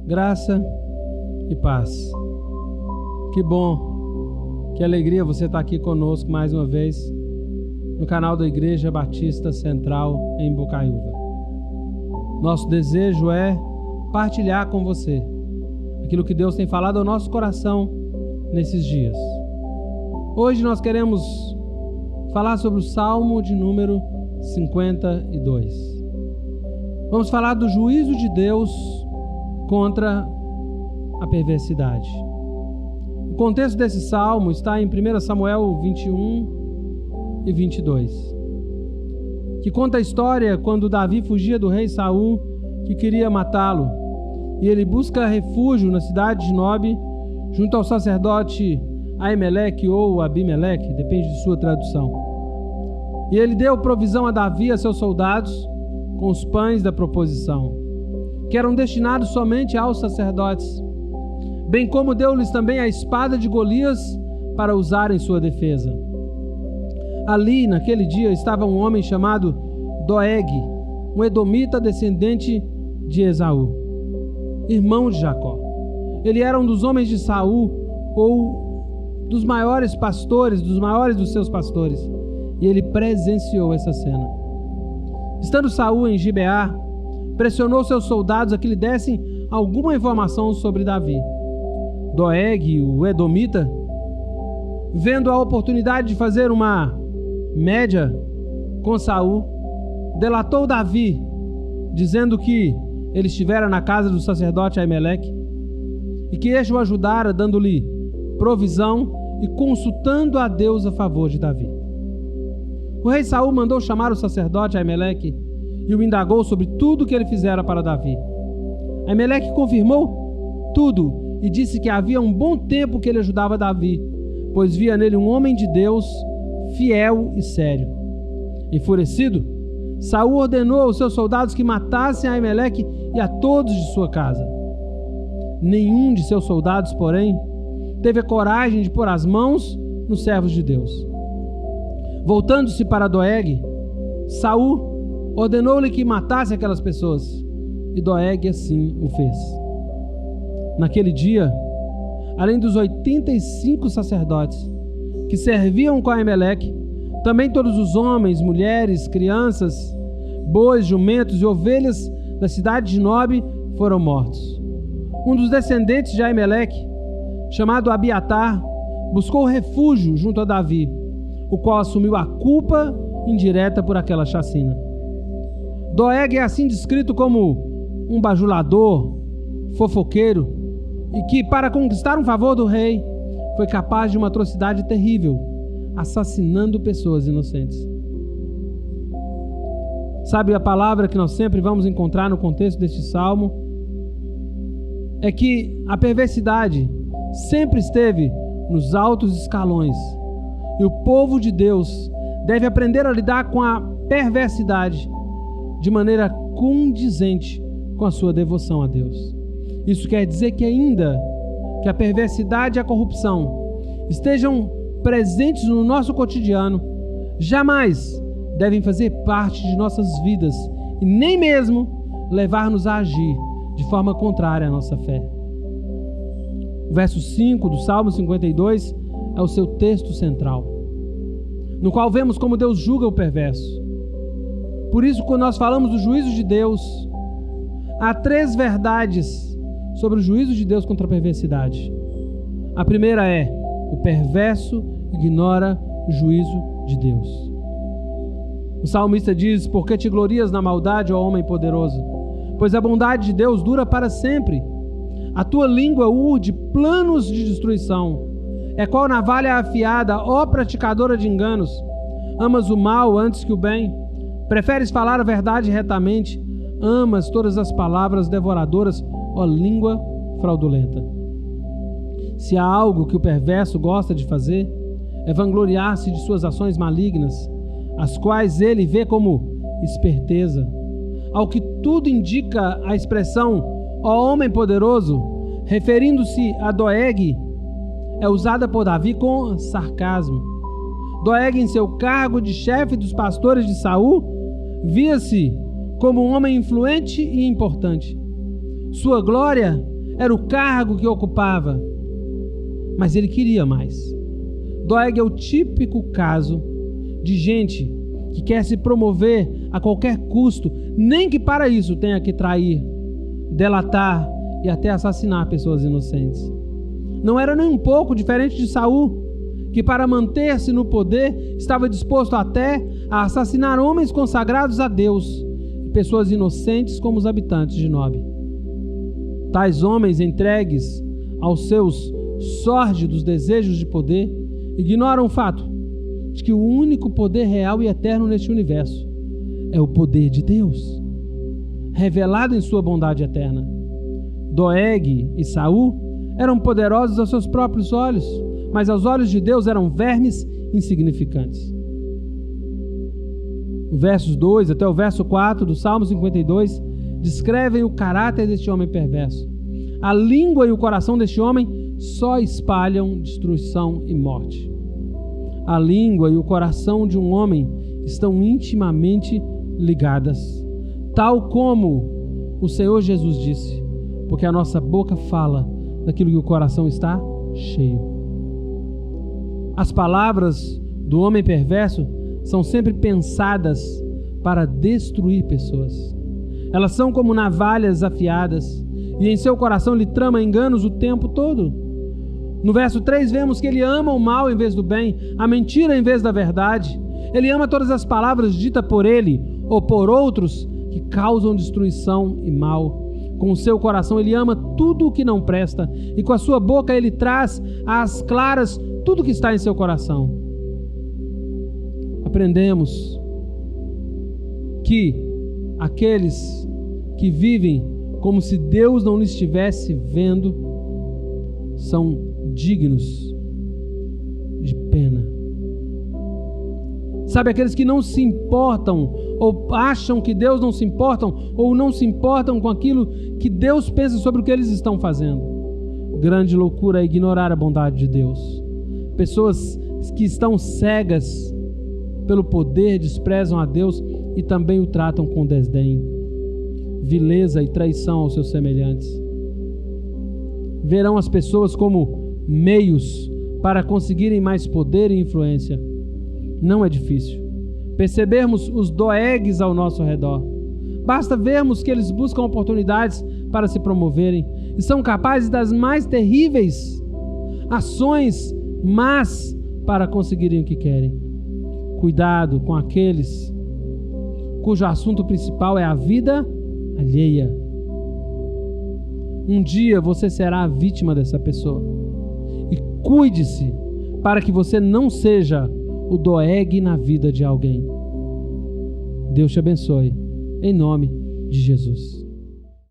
Graça e paz. Que bom, que alegria você estar aqui conosco mais uma vez no canal da Igreja Batista Central em Bocaiúva. Nosso desejo é partilhar com você aquilo que Deus tem falado ao nosso coração nesses dias. Hoje nós queremos falar sobre o Salmo de número 52. Vamos falar do juízo de Deus contra a perversidade. O contexto desse salmo está em 1 Samuel 21 e 22, que conta a história quando Davi fugia do rei Saul, que queria matá-lo, e ele busca refúgio na cidade de Nob, junto ao sacerdote Aimeleque ou Abimeleque, depende de sua tradução. E ele deu provisão a Davi e a seus soldados com os pães da proposição, que eram destinados somente aos sacerdotes, bem como deu-lhes também a espada de Golias para usar em sua defesa. Ali, naquele dia, estava um homem chamado Doeg, um edomita descendente de Esaú, irmão de Jacó. Ele era um dos homens de Saul, ou dos maiores pastores, dos maiores dos seus pastores, e ele presenciou essa cena. Estando Saul em Gibeá, pressionou seus soldados a que lhe dessem alguma informação sobre Davi. Doeg, o edomita, vendo a oportunidade de fazer uma média com Saul, delatou Davi, dizendo que ele estivera na casa do sacerdote Aimeleque e que este o ajudara, dando-lhe provisão e consultando a Deus a favor de Davi. O rei Saul mandou chamar o sacerdote Aimeleque e o indagou sobre tudo que ele fizera para Davi. Aimeleque confirmou tudo e disse que havia um bom tempo que ele ajudava Davi, pois via nele um homem de Deus, fiel e sério. Enfurecido, Saul ordenou aos seus soldados que matassem Aimeleque e a todos de sua casa. Nenhum de seus soldados, porém, teve a coragem de pôr as mãos nos servos de Deus. Voltando-se para Doeg, Saul ordenou-lhe que matasse aquelas pessoas, e Doeg assim o fez. Naquele dia, além dos 85 sacerdotes que serviam com Aimeleque, também todos os homens, mulheres, crianças, bois, jumentos e ovelhas da cidade de Nob foram mortos. Um dos descendentes de Aimeleque, chamado Abiatar, buscou refúgio junto a Davi, o qual assumiu a culpa indireta por aquela chacina. Doeg é assim descrito como um bajulador, fofoqueiro, e que, para conquistar um favor do rei, foi capaz de uma atrocidade terrível, assassinando pessoas inocentes. Sabe, a palavra que nós sempre vamos encontrar no contexto deste salmo é que a perversidade sempre esteve nos altos escalões, e o povo de Deus deve aprender a lidar com a perversidade de maneira condizente com a sua devoção a Deus. Isso quer dizer que ainda que a perversidade e a corrupção estejam presentes no nosso cotidiano, jamais devem fazer parte de nossas vidas e nem mesmo levar-nos a agir de forma contrária à nossa fé. O verso 5 do Salmo 52 é o seu texto central, no qual vemos como Deus julga o perverso. Por isso, quando nós falamos do juízo de Deus, há 3 verdades sobre o juízo de Deus contra a perversidade. A primeira é: o perverso ignora o juízo de Deus. O salmista diz: por que te glorias na maldade, ó homem poderoso? Pois a bondade de Deus dura para sempre. A tua língua urde planos de destruição. É qual navalha afiada, ó praticadora de enganos. Amas o mal antes que o bem. Preferes falar a verdade retamente. Amas todas as palavras devoradoras, ó língua fraudulenta. Se há algo que o perverso gosta de fazer, é vangloriar-se de suas ações malignas, as quais ele vê como esperteza. Ao que tudo indica, a expressão ó homem poderoso, referindo-se a Doeg, é usada por Davi com sarcasmo. Doeg, em seu cargo de chefe dos pastores de Saul, via-se como um homem influente e importante. Sua glória era o cargo que ocupava, mas ele queria mais. Doeg é o típico caso de gente que quer se promover a qualquer custo, nem que para isso tenha que trair, delatar e até assassinar pessoas inocentes. Não era nem um pouco diferente de Saul, que para manter-se no poder estava disposto até a assassinar homens consagrados a Deus e pessoas inocentes como os habitantes de Nob. Tais homens entregues aos seus sórdidos desejos de poder ignoram o fato de que o único poder real e eterno neste universo é o poder de Deus, revelado em sua bondade eterna. Doeg e Saul eram poderosos aos seus próprios olhos, mas aos olhos de Deus eram vermes insignificantes. Versos 2 até o verso 4 do Salmo 52 descrevem o caráter deste homem perverso. A língua e o coração deste homem só espalham destruição e morte. A língua e o coração de um homem estão intimamente ligadas, tal como o Senhor Jesus disse, porque a nossa boca fala daquilo que o coração está cheio. As palavras do homem perverso são sempre pensadas para destruir pessoas. Elas são como navalhas afiadas, e em seu coração ele trama enganos o tempo todo. No verso 3 vemos que ele ama o mal em vez do bem, a mentira em vez da verdade. Ele ama todas as palavras ditas por ele ou por outros que causam destruição e mal. Com o seu coração ele ama tudo o que não presta, e com a sua boca ele traz às claras tudo que está em seu coração. Aprendemos que aqueles que vivem como se Deus não lhes estivesse vendo são dignos de pena. Sabe, aqueles que não se importam ou acham que Deus não se importam ou não se importam com aquilo que Deus pensa sobre o que eles estão fazendo. Grande loucura é ignorar a bondade de Deus. Pessoas que estão cegas pelo poder desprezam a Deus e também o tratam com desdém, vileza e traição aos seus semelhantes. Verão as pessoas como meios para conseguirem mais poder e influência. Não é difícil percebermos os doegues ao nosso redor. Basta vermos que eles buscam oportunidades para se promoverem e são capazes das mais terríveis ações, mas para conseguirem o que querem. Cuidado com aqueles cujo assunto principal é a vida alheia. Um dia você será a vítima dessa pessoa. E cuide-se para que você não seja o doeg na vida de alguém. Deus te abençoe, em nome de Jesus.